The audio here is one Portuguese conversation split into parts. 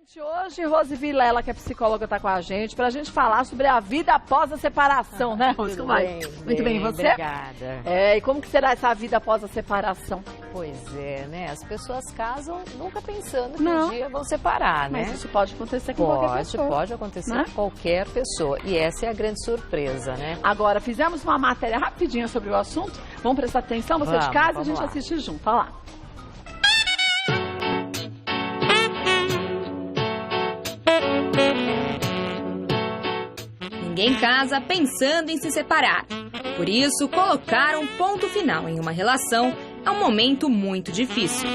Gente, hoje Rose Vilela, que é psicóloga, está com a gente para a gente falar sobre a vida após a separação, né, Rose? Como vai? Muito bem, você? Obrigada. E como que será essa vida após a separação? Pois é, né? As pessoas casam nunca pensando que um dia vão separar, né? Mas isso pode acontecer com qualquer pessoa. Pode acontecer com qualquer pessoa. E essa é a grande surpresa, né? Agora, fizemos uma matéria rapidinha sobre o assunto. Vamos prestar atenção, você de casa, e a gente assiste junto. Olha lá. Ninguém casa pensando em se separar. Por isso, colocar um ponto final em uma relação é um momento muito difícil.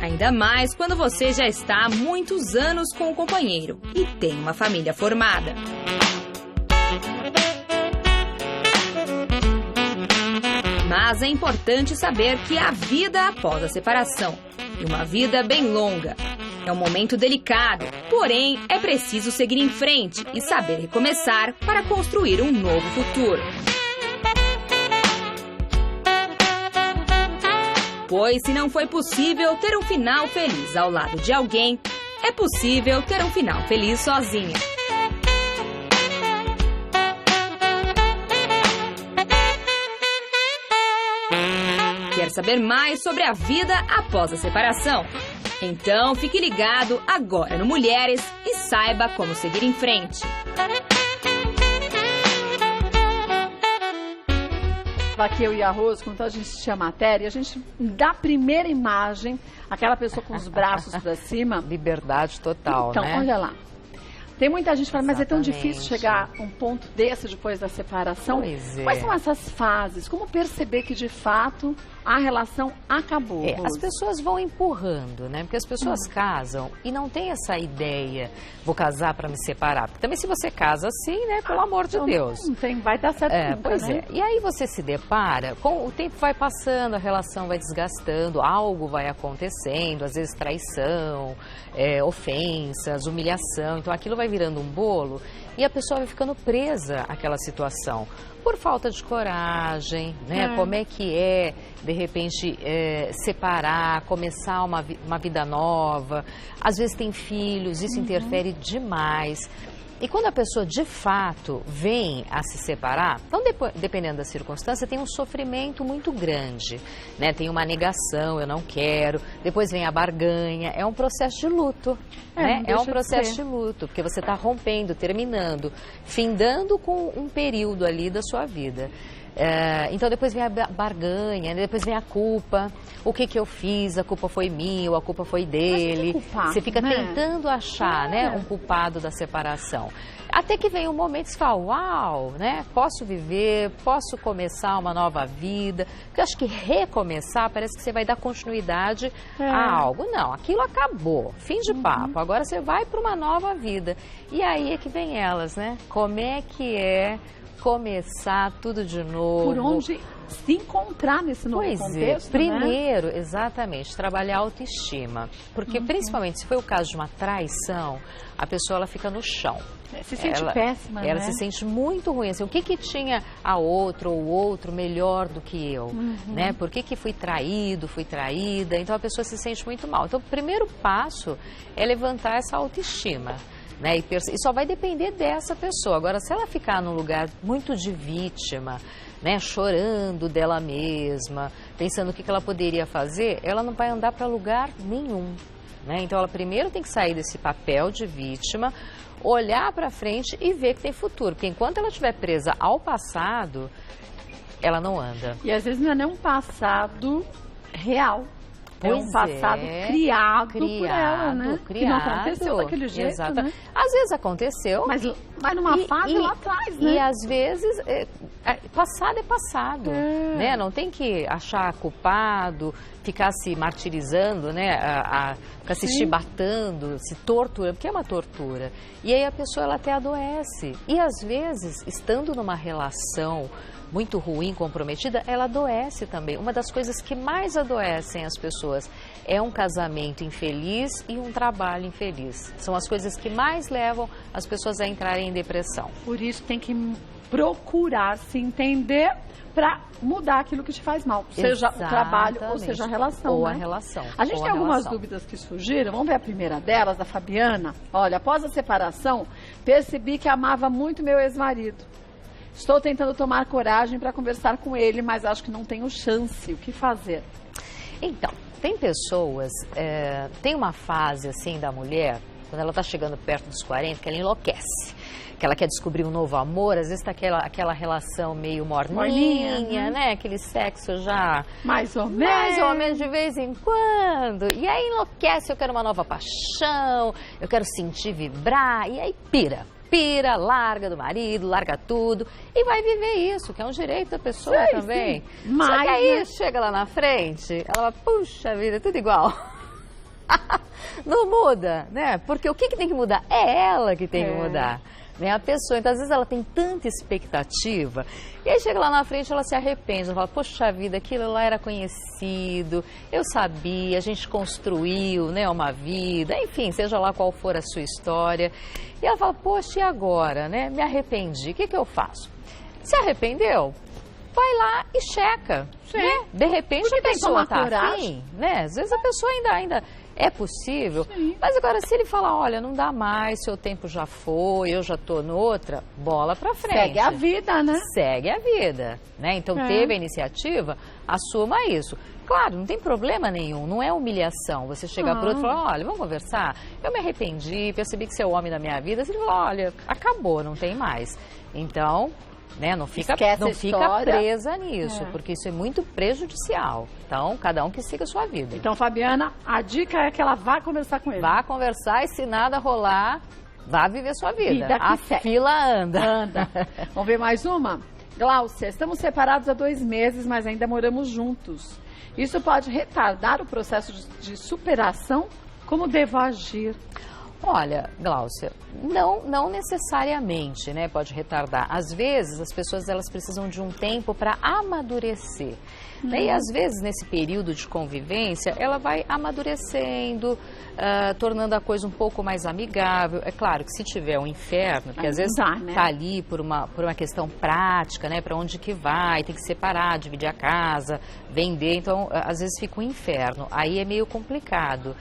Ainda mais quando você já está há muitos anos com o companheiro e tem uma família formada. Mas é importante saber que há vida após a separação. E uma vida bem longa. É um momento delicado, porém é preciso seguir em frente e saber recomeçar para construir um novo futuro. Pois se não foi possível ter um final feliz ao lado de alguém, é possível ter um final feliz sozinha. Quer saber mais sobre a vida após a separação? Então fique ligado agora no Mulheres e saiba como seguir em frente. Aqui eu e a Rose, quando a gente assistia a matéria, a gente dá a primeira imagem, aquela pessoa com os braços para cima. Liberdade total, então, né? Olha lá. Tem muita gente que fala, mas é tão difícil chegar a um ponto desse depois da separação. Pois é. Quais são essas fases? Como perceber que, de fato, a relação acabou? As pessoas vão empurrando, né? Porque as pessoas casam e não tem essa ideia, vou casar para me separar. Porque também se você casa assim, né? Pelo amor de Deus. Não tem, vai dar certo nunca, pois né? E aí você se depara, com o tempo vai passando, a relação vai desgastando, algo vai acontecendo, às vezes traição, ofensas, humilhação. Então aquilo vai virando um bolo e a pessoa vai ficando presa àquela situação. Por falta de coragem, né? Como é que de repente, separar, começar uma vida nova. Às vezes tem filhos, isso interfere demais. E quando a pessoa, de fato, vem a se separar, então, dependendo da circunstância, tem um sofrimento muito grande, né? Tem uma negação, eu não quero, depois vem a barganha, é um processo de luto, né? É um processo de luto, porque você está rompendo, terminando, findando com um período ali da sua vida. Então depois vem a barganha, depois vem a culpa, o que eu fiz, a culpa foi minha, ou a culpa foi dele. Você fica tentando achar, né, um culpado da separação. Até que vem um momento que você fala, uau, né, posso viver, posso começar uma nova vida. Porque eu acho que recomeçar parece que você vai dar continuidade a algo. Não, aquilo acabou, fim de papo, agora você vai para uma nova vida. E aí é que vem elas, né, como é que começar tudo de novo. Por onde se encontrar nesse novo contexto, primeiro, exatamente, trabalhar a autoestima. Porque principalmente se foi o caso de uma traição, a pessoa ela fica no chão. Se sente péssima, Ela se sente muito ruim. Assim, o que tinha a outra ou o outro melhor do que eu? Né? Por que fui traído, fui traída? Então a pessoa se sente muito mal. Então o primeiro passo é levantar essa autoestima. Né? E só vai depender dessa pessoa. Agora, se ela ficar num lugar muito de vítima, né? Chorando dela mesma, pensando o que ela poderia fazer, ela não vai andar para lugar nenhum. Né? Então, ela primeiro tem que sair desse papel de vítima, olhar para frente e ver que tem futuro. Porque enquanto ela estiver presa ao passado, ela não anda. E às vezes não é nem um passado real. É um passado criado por ela, né? Que não aconteceu daquele jeito, né? Às vezes aconteceu. Mas vai numa fase lá atrás, né? E às vezes, passado é passado, né? Não tem que achar culpado, ficar se martirizando, né? Ficar se chibatando, se torturando, porque é uma tortura. E aí a pessoa ela até adoece. E às vezes, estando numa relação muito ruim, comprometida, ela adoece também. Uma das coisas que mais adoecem as pessoas é um casamento infeliz e um trabalho infeliz. São as coisas que mais levam as pessoas a entrarem em depressão. Por isso tem que procurar se entender para mudar aquilo que te faz mal, seja o trabalho ou seja a relação. Ou né? a relação. A gente tem algumas dúvidas que surgiram, vamos ver a primeira delas, da Fabiana. Olha, após a separação, percebi que amava muito meu ex-marido. Estou tentando tomar coragem para conversar com ele, mas acho que não tenho chance. O que fazer? Então, tem pessoas, tem uma fase assim da mulher, quando ela está chegando perto dos 40, que ela enlouquece. Que ela quer descobrir um novo amor, às vezes tá aquela relação meio morninha, né? Aquele sexo já... Mais ou menos de vez em quando. E aí enlouquece, eu quero uma nova paixão, eu quero sentir vibrar, e aí pira, larga do marido, larga tudo e vai viver isso, que é um direito da pessoa também. Sim. Mas, só que aí chega lá na frente, ela vai, puxa vida, tudo igual. Não muda, né? Porque o que tem que mudar? É ela que tem que mudar. Né? A pessoa, então às vezes ela tem tanta expectativa e aí chega lá na frente ela se arrepende, ela fala, poxa vida, aquilo lá era conhecido, eu sabia, a gente construiu, né, uma vida, enfim, seja lá qual for a sua história, e ela fala, poxa, e agora, né, me arrependi, o que eu faço? Se arrependeu? Vai lá e checa, né? De repente a pessoa tá afim, né? Às vezes a pessoa ainda é possível, mas agora se ele falar, olha, não dá mais, seu tempo já foi, eu já tô noutra, bola pra frente. Segue a vida, né? Segue a vida, né? Então teve a iniciativa, assuma isso. Claro, não tem problema nenhum, não é humilhação. Você chegar pro outro e falar, olha, vamos conversar? Eu me arrependi, percebi que você é o homem da minha vida. Você fala, olha, acabou, não tem mais. Então... né? Não fica presa nisso, porque isso é muito prejudicial. Então, cada um que siga a sua vida. Então, Fabiana, a dica é que ela vá conversar com ele. Vá conversar e se nada rolar, vá viver sua vida. A fila anda. Vamos ver mais uma? Gláucia, estamos separados há 2 meses, mas ainda moramos juntos. Isso pode retardar o processo de superação? Como devo agir? Olha, Gláucia, não necessariamente, né, pode retardar. Às vezes, as pessoas elas precisam de um tempo para amadurecer. Né? E às vezes, nesse período de convivência, ela vai amadurecendo, tornando a coisa um pouco mais amigável. É claro que se tiver um inferno, que às vezes está ali por uma questão prática, né, para onde que vai, tem que separar, dividir a casa, vender, então às vezes fica um inferno. Aí é meio complicado.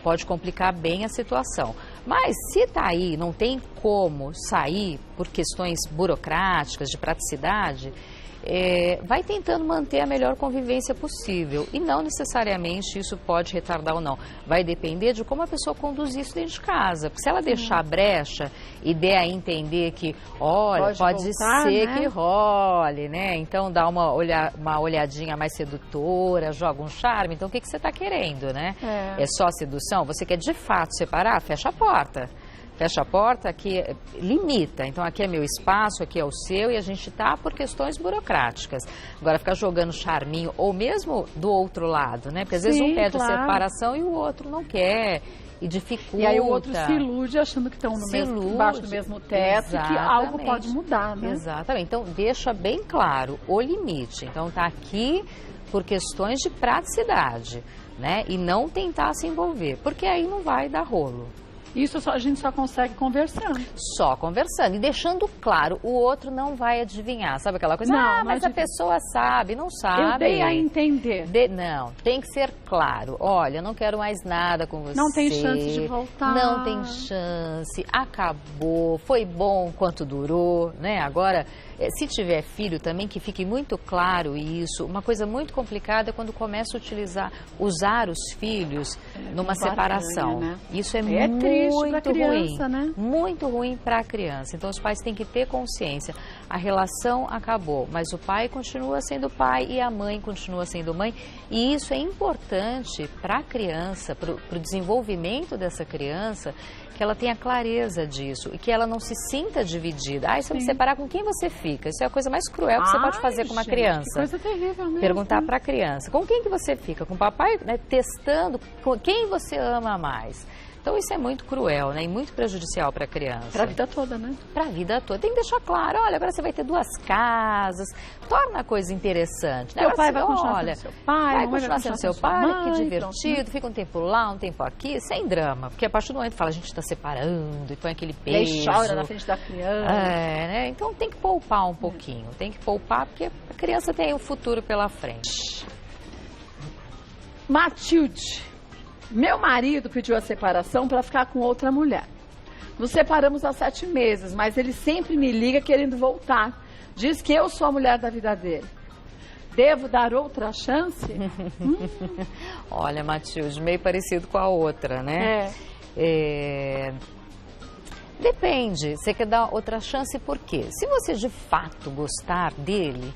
Pode complicar bem a situação. Mas se está aí, não tem como sair por questões burocráticas, de praticidade, vai tentando manter a melhor convivência possível. E não necessariamente isso pode retardar ou não. Vai depender de como a pessoa conduz isso dentro de casa. Porque se ela deixar a brecha e der a entender que, olha, pode voltar, ser, né, que role, né? Então dá uma olhadinha mais sedutora, joga um charme. Então o que você está querendo, né? É só sedução? Você quer de fato separar? Fecha a porta. Fecha a porta, aqui limita. Então, aqui é meu espaço, aqui é o seu e a gente tá por questões burocráticas. Agora, ficar jogando charminho, ou mesmo do outro lado, né? Porque às vezes um pede separação e o outro não quer e dificulta. E aí o outro se ilude achando que estão embaixo do mesmo teto e que algo pode mudar, né? Exatamente. Então, deixa bem claro o limite. Então, tá aqui por questões de praticidade, né? E não tentar se envolver, porque aí não vai dar rolo. Isso a gente só consegue conversando. Só conversando e deixando claro, o outro não vai adivinhar. Sabe aquela coisa? Não, mas a pessoa sabe, não sabe. Eu dei a entender. Não, tem que ser claro. Olha, eu não quero mais nada com você. Não tem chance de voltar. Não tem chance, acabou, foi bom enquanto durou, né? Agora, se tiver filho também, que fique muito claro isso. Uma coisa muito complicada é quando começa a usar os filhos numa separação. Né? Isso é muito criança, ruim, né? Muito ruim para a criança. Então os pais têm que ter consciência. A relação acabou, mas o pai continua sendo pai e a mãe continua sendo mãe. E isso é importante para a criança, para o desenvolvimento dessa criança, que ela tenha clareza disso e que ela não se sinta dividida. Se eu me separar, com quem você fica? Isso é a coisa mais cruel que você pode fazer com uma criança. Que coisa terrível mesmo. Perguntar para a criança, com quem que você fica? Com o papai, né, testando quem você ama mais. Então isso é muito cruel, né? E muito prejudicial para a criança. Para a vida toda, né? Para a vida toda. Tem que deixar claro, olha, agora você vai ter 2 casas, torna a coisa interessante. Né? Seu pai vai continuar olha, sendo seu pai, vai continuar sendo seu pai, mãe, que divertido, pronto. fica um tempo lá, um tempo aqui, sem drama. Porque a partir do momento que fala, a gente está separando, e põe aquele E aí peso. chora na frente da criança. Né? Então tem que poupar um pouquinho, tem que poupar porque a criança tem o futuro pela frente. Matilde, meu marido pediu a separação para ficar com outra mulher. Nos separamos há 7 meses, mas ele sempre me liga querendo voltar. Diz que eu sou a mulher da vida dele. Devo dar outra chance? Olha, Matilde, meio parecido com a outra, né? Depende, você quer dar outra chance por quê? Se você de fato gostar dele,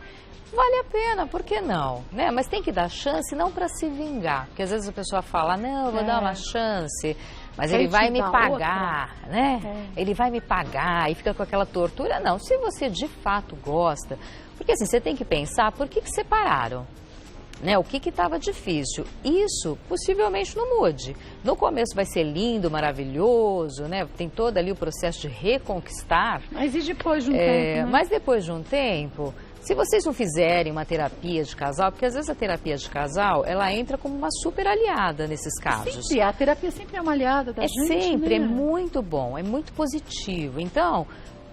vale a pena, por que não? Né? Mas tem que dar chance não para se vingar, porque às vezes a pessoa fala, não, eu vou dar uma chance, mas ele vai me pagar, né? Ele vai me pagar e fica com aquela tortura. Não, se você de fato gosta, porque assim, você tem que pensar, por que separaram? Né, o que estava difícil? Isso possivelmente não mude. No começo vai ser lindo, maravilhoso, né? Tem todo ali o processo de reconquistar. Mas e depois de um tempo? Né? Mas depois de um tempo, se vocês não fizerem uma terapia de casal, porque às vezes a terapia de casal, ela entra como uma super aliada nesses casos. Sempre, a terapia sempre é uma aliada da gente, sempre, né? é muito bom, é muito positivo. Então,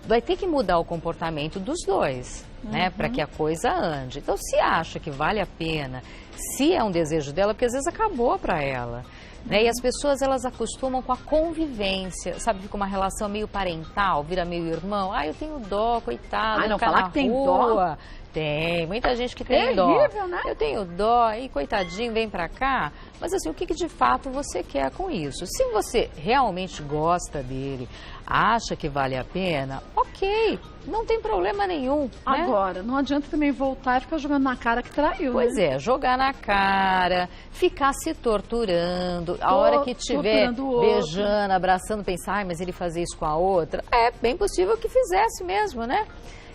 vai ter que mudar o comportamento dos dois, né, para que a coisa ande. Então, se acha que vale a pena, se é um desejo dela, porque às vezes acabou para ela, né, e as pessoas, elas acostumam com a convivência, sabe, fica uma relação meio parental, vira meio irmão, eu tenho dó, coitado, não ficar falar na que tem rua. Tem, muita gente que tem dó. Terrível, né? Eu tenho dó, e coitadinho, vem pra cá. Mas assim, o que de fato você quer com isso? Se você realmente gosta dele, acha que vale a pena, ok, não tem problema nenhum. Né? Agora, não adianta também voltar e ficar jogando na cara que traiu, Pois é, jogar na cara, ficar se torturando, a hora que estiver beijando, abraçando, pensar, mas ele fazia isso com a outra, é bem possível que fizesse mesmo, né?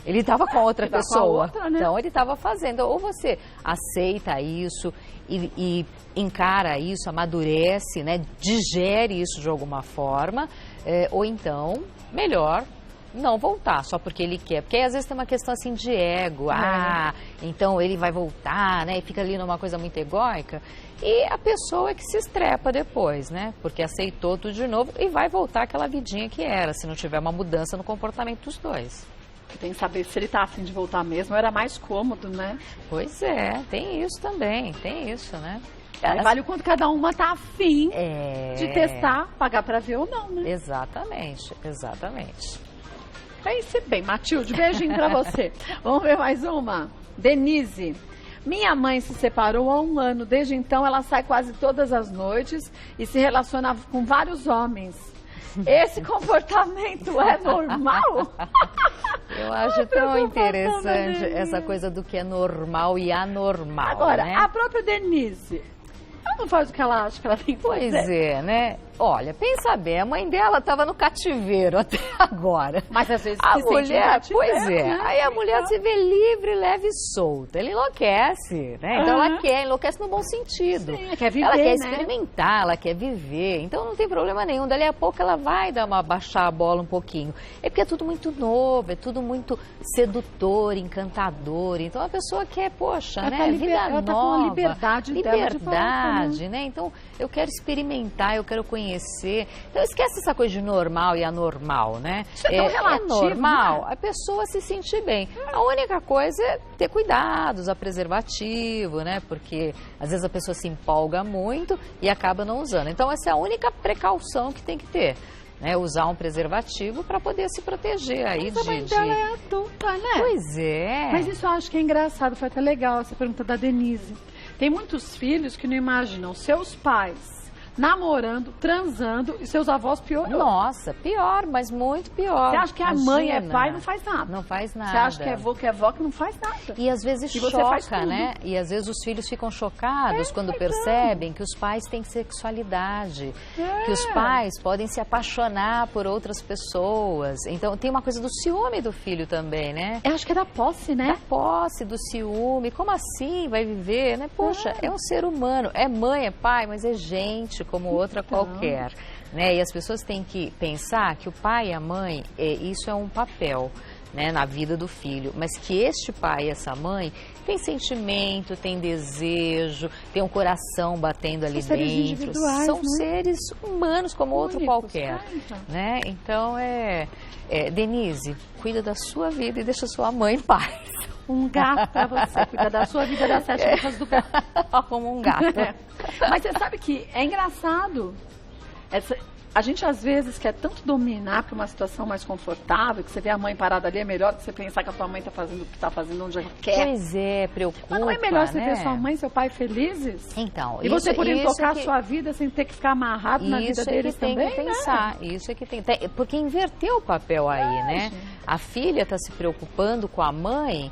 Ele estava com a outra pessoa, outra, né? Então ele estava fazendo. Ou você aceita isso e encara isso, amadurece, né? Digere isso de alguma forma, ou então, melhor não voltar, só porque ele quer. Porque às vezes tem uma questão assim de ego, então ele vai voltar, né? E fica ali numa coisa muito egóica. E a pessoa é que se estrepa depois, né? Porque aceitou tudo de novo e vai voltar àquela vidinha que era, se não tiver uma mudança no comportamento dos dois. Tem que saber se ele tá afim de voltar mesmo, era mais cômodo, né? Pois é, tem isso também, tem isso, né? Vale o quanto cada uma tá afim de testar, pagar pra ver ou não, né? Exatamente, exatamente. Pense bem, Matilde, beijinho pra você. Vamos ver mais uma? Denise. Minha mãe se separou há 1 ano, desde então ela sai quase todas as noites e se relaciona com vários homens. Esse comportamento é normal? Eu acho tão interessante essa coisa do que é normal e anormal. Agora, né? a própria Denise, ela não faz o que ela acha que ela tem que fazer. Pois é, né? Olha, pensa bem, a mãe dela estava no cativeiro até agora. Mas às vezes a se sente mulher, cativeiro, pois é, né? aí a mulher se vê livre, leve e solta. Ele enlouquece, né? Então ela quer, enlouquece no bom sentido. Sim, ela quer viver, ela quer né? experimentar, ela quer viver. Então não tem problema nenhum. Dali a pouco ela vai baixar a bola um pouquinho. É porque é tudo muito novo, é tudo muito sedutor, encantador. Então a pessoa quer, poxa, né? Vida ela nova. Tá com a liberdade dela de voltar, né? Então eu quero experimentar, eu quero conhecer. Então esquece essa coisa de normal e anormal, né? Isso é tão relativo, normal, né? a pessoa se sentir bem. A única coisa é ter cuidado, usar preservativo, né? Porque às vezes a pessoa se empolga muito e acaba não usando. Então essa é a única precaução que tem que ter. Né, usar um preservativo para poder se proteger aí Mas a mãe dela é adulta, né? Pois é. Mas isso eu acho que é engraçado, foi até legal essa pergunta da Denise. Tem muitos filhos que não imaginam seus pais namorando, transando e seus avós piorou. Nossa, pior, mas muito pior. Você acha que a mãe é pai, não faz nada. Não faz nada. Você acha que é avô, que é avó, que não faz nada. E às vezes choca, né? E às vezes os filhos ficam chocados quando percebem que os pais têm sexualidade, que os pais podem se apaixonar por outras pessoas. Então tem uma coisa do ciúme do filho também, né? Eu acho que é da posse, né? Da posse, do ciúme. Como assim vai viver, né? Poxa, é um ser humano. É mãe, é pai, mas é gente gente como outra qualquer, né? E as pessoas têm que pensar que o pai e a mãe, isso é um papel, né, na vida do filho, mas que este pai e essa mãe tem sentimento, tem desejo, tem um coração batendo ali dentro, são seres humanos como outro qualquer, né? Então Denise, cuida da sua vida e deixa sua mãe em paz. Um gato pra você, cuida da sua vida, das 7 vidas do gato. Como um gato. Mas você sabe que é engraçado, a gente às vezes quer tanto dominar para uma situação mais confortável, que você vê a mãe parada ali, é melhor que você pensar que a tua mãe está fazendo o que está fazendo onde ela quer. Pois é, preocupa. Mas não é melhor você né? ver sua mãe e seu pai felizes? Então, e você poder tocar a sua vida sem ter que ficar amarrado na vida deles também, que tem que pensar, né? Isso é que tem. Porque inverteu o papel aí, né? Gente. A filha está se preocupando com a mãe,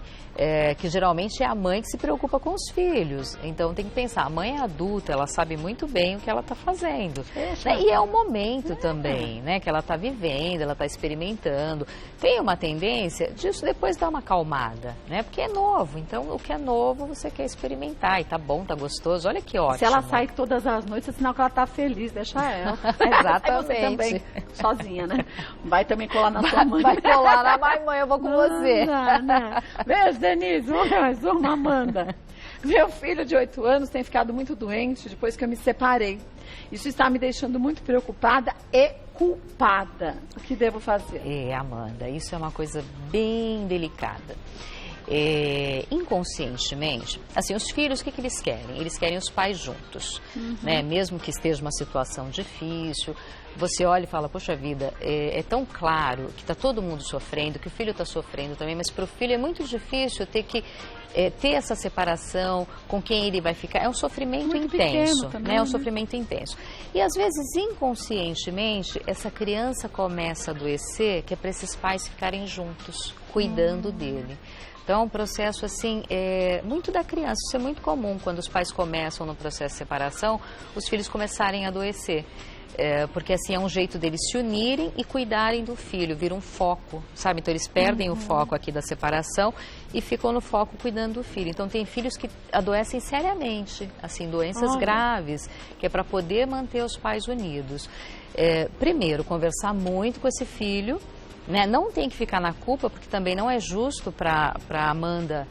que geralmente é a mãe que se preocupa com os filhos. Então tem que pensar, a mãe é adulta, ela sabe muito bem o que ela está fazendo. Né? E é o momento também, né, que ela está vivendo, ela está experimentando. Tem uma tendência disso depois dar uma acalmada, né? Porque é novo, então o que é novo você quer experimentar. E tá bom, tá gostoso, olha que ótimo. Se ela sai todas as noites, é sinal que ela tá feliz, deixa ela. Exatamente. Você também, sozinha, né? Vai também colar na sua mãe. Vai colar na mãe, eu vou com você. Né? Beijo, Denise, mais uma, Amanda. Meu filho de 8 anos tem ficado muito doente depois que eu me separei. Isso está me deixando muito preocupada e culpada. O que devo fazer? Amanda, isso é uma coisa bem delicada. Inconscientemente, assim, os filhos, o que eles querem? Eles querem os pais juntos, né? Mesmo que esteja uma situação difícil, você olha e fala, poxa vida, é tão claro que está todo mundo sofrendo, que o filho está sofrendo também, mas para o filho é muito difícil ter que ter essa separação, com quem ele vai ficar. É um sofrimento muito intenso, também, né? É um sofrimento intenso. E às vezes, inconscientemente, essa criança começa a adoecer, que é para esses pais ficarem juntos, cuidando dele. Então, é um processo, assim, muito da criança. Isso é muito comum quando os pais começam no processo de separação, os filhos começarem a adoecer. Porque, assim, é um jeito deles se unirem e cuidarem do filho, vira um foco, sabe? Então, eles perdem o foco aqui da separação e ficam no foco cuidando do filho. Então, tem filhos que adoecem seriamente, assim, doenças graves, que é para poder manter os pais unidos. Primeiro, conversar muito com esse filho, né? Não tem que ficar na culpa, porque também não é justo para Amanda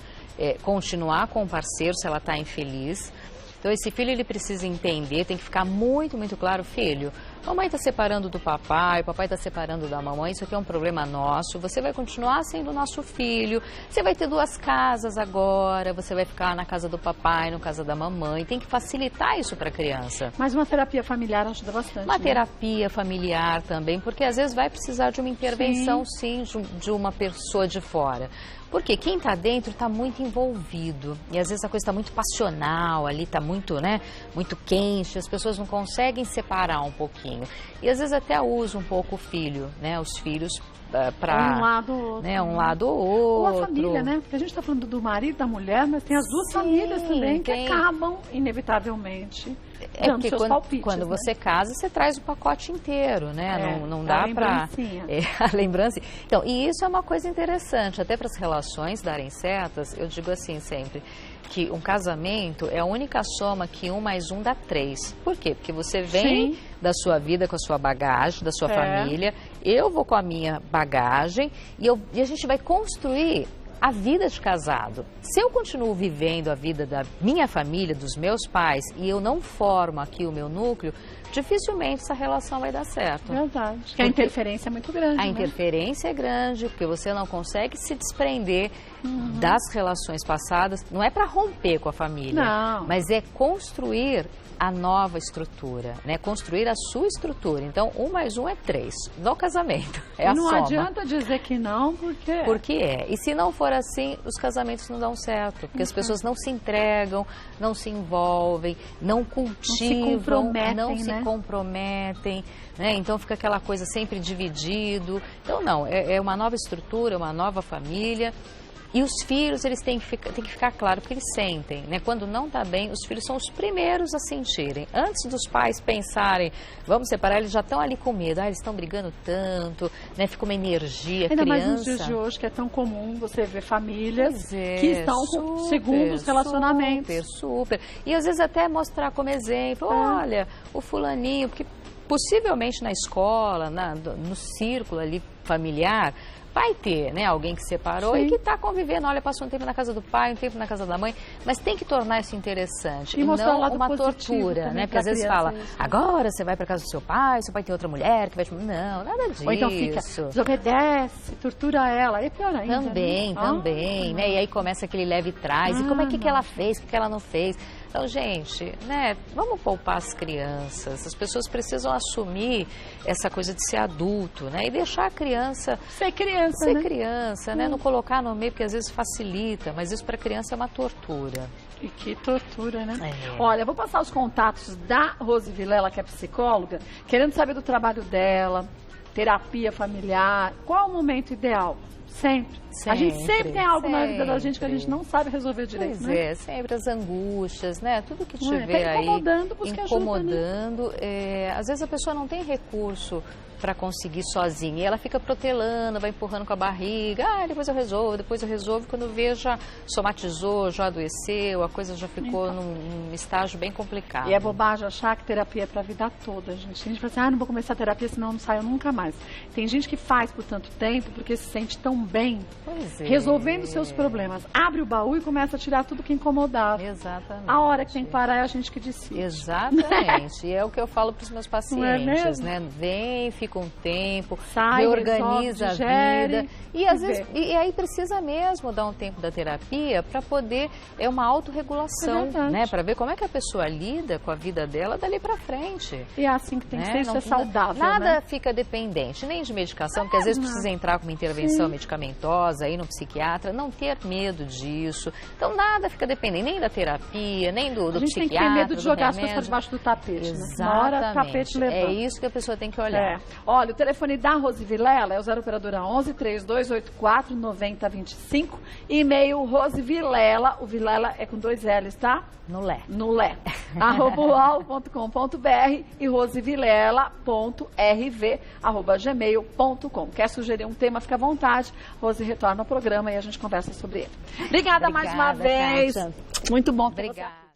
continuar com o parceiro se ela está infeliz. Então, esse filho, ele precisa entender, tem que ficar muito, muito claro, filho, mamãe está separando do papai, o papai está separando da mamãe, isso aqui é um problema nosso, você vai continuar sendo nosso filho, você vai ter 2 casas agora, você vai ficar na casa do papai, na casa da mamãe, tem que facilitar isso para a criança. Mas uma terapia familiar ajuda bastante. Uma terapia familiar também, porque às vezes vai precisar de uma intervenção, sim de uma pessoa de fora. Porque quem está dentro está muito envolvido e às vezes a coisa está muito passional ali, está muito, né, muito quente, as pessoas não conseguem separar um pouquinho. E às vezes até usa um pouco o filho, né, os filhos para um lado ou outro. Né, um lado ou outro. Ou a família, né? Porque a gente está falando do marido, da mulher, mas tem as duas famílias também que acabam, inevitavelmente, dando porque seus palpites, quando né? você casa, você traz o pacote inteiro, né? Não dá para... a lembrança. Então, e isso é uma coisa interessante, até para as relações darem certas, eu digo assim sempre, que um casamento é a única soma que 1 mais 1 dá 3. Por quê? Porque você vem da sua vida com a sua bagagem, da sua família, eu vou com a minha bagagem e a gente vai construir a vida de casado. Se eu continuo vivendo a vida da minha família, dos meus pais, e eu não formo aqui o meu núcleo, dificilmente essa relação vai dar certo. Verdade. Porque a interferência é muito grande. A interferência é grande, porque você não consegue se desprender das relações passadas. Não é para romper com a família, mas é construir a nova estrutura, né? Construir a sua estrutura. Então, 1 mais 1 é 3 no casamento. É a soma. Não adianta dizer que não, porque... Porque E se não for assim, os casamentos não dão certo. Porque as pessoas não se entregam, não se envolvem, não cultivam, não se comprometem, né? Então, fica aquela coisa sempre dividido. Então, não, é uma nova estrutura, uma nova família. E os filhos, eles têm que ficar claro, porque eles sentem, né? Quando não está bem, os filhos são os primeiros a sentirem. Antes dos pais pensarem, vamos separar, eles já estão ali com medo. Eles estão brigando tanto, né? Fica uma energia, ainda criança... mais nos dias de hoje, que é tão comum você ver famílias que estão com super, segundos relacionamentos. Super. E às vezes até mostrar como exemplo, olha, o fulaninho, porque possivelmente na escola, no círculo ali familiar, vai ter, né, alguém que separou e que está convivendo, olha, passou um tempo na casa do pai, um tempo na casa da mãe, mas tem que tornar isso interessante e não uma tortura, né, porque às vezes fala, agora você vai para casa do seu pai tem outra mulher que vai te... Não, nada disso. Ou então fica, desobedece, tortura ela, é pior ainda. Também, né, e aí começa aquele leve trás, e como é que ela fez, o que ela não fez. Então, gente, né, vamos poupar as crianças. As pessoas precisam assumir essa coisa de ser adulto, né? E deixar a criança... Ser criança, né? Não colocar no meio, porque às vezes facilita, mas isso para a criança é uma tortura. E que tortura, né? Olha, vou passar os contatos da Rose Vilela, que é psicóloga, querendo saber do trabalho dela, terapia familiar, qual o momento ideal? Sempre. A gente sempre tem algo na vida da gente que a gente não sabe resolver direito, né? Sempre as angústias, né? Tudo que tiver aí incomodando. Às vezes a pessoa não tem recurso para conseguir sozinha. E ela fica protelando, vai empurrando com a barriga. Depois eu resolvo. Quando vê, já somatizou, já adoeceu, a coisa já ficou num estágio bem complicado. E é bobagem achar que terapia é para a vida toda, gente. A gente fala assim, não vou começar a terapia, senão eu não saio nunca mais. Tem gente que faz por tanto tempo, porque se sente tão bem, resolvendo seus problemas. Abre o baú e começa a tirar tudo que incomodava. Exatamente. A hora que tem que parar é a gente que decide. Exatamente. E é o que eu falo para os meus pacientes, né? Vem, fica um tempo, reorganiza a vida. E às vezes, e aí precisa mesmo dar um tempo da terapia para poder, uma autorregulação, né? Para ver como é que a pessoa lida com a vida dela dali para frente. E é assim que tem que ser, isso é saudável, nada fica dependente, nem de medicação, porque às vezes precisa entrar com uma intervenção medicamentosa, ir no psiquiatra, não ter medo disso. Então nada fica dependente, nem da terapia, nem do psiquiatra. A gente tem que ter medo de jogar as coisas para debaixo do tapete, Exatamente. Né? Uma hora o tapete levanta. É isso que a pessoa tem que olhar. Olha, o telefone da Rose Vilela é o 0 operadora 11 3284 9025. E-mail Rosevilela, o Vilela é com 2 L's, tá? No Lé. @ual.com.br e rosevilela.rv@gmail.com. Quer sugerir um tema, fica à vontade. Rose retorna ao programa e a gente conversa sobre ele. Obrigada mais uma vez. Kátia. Muito bom. Obrigada.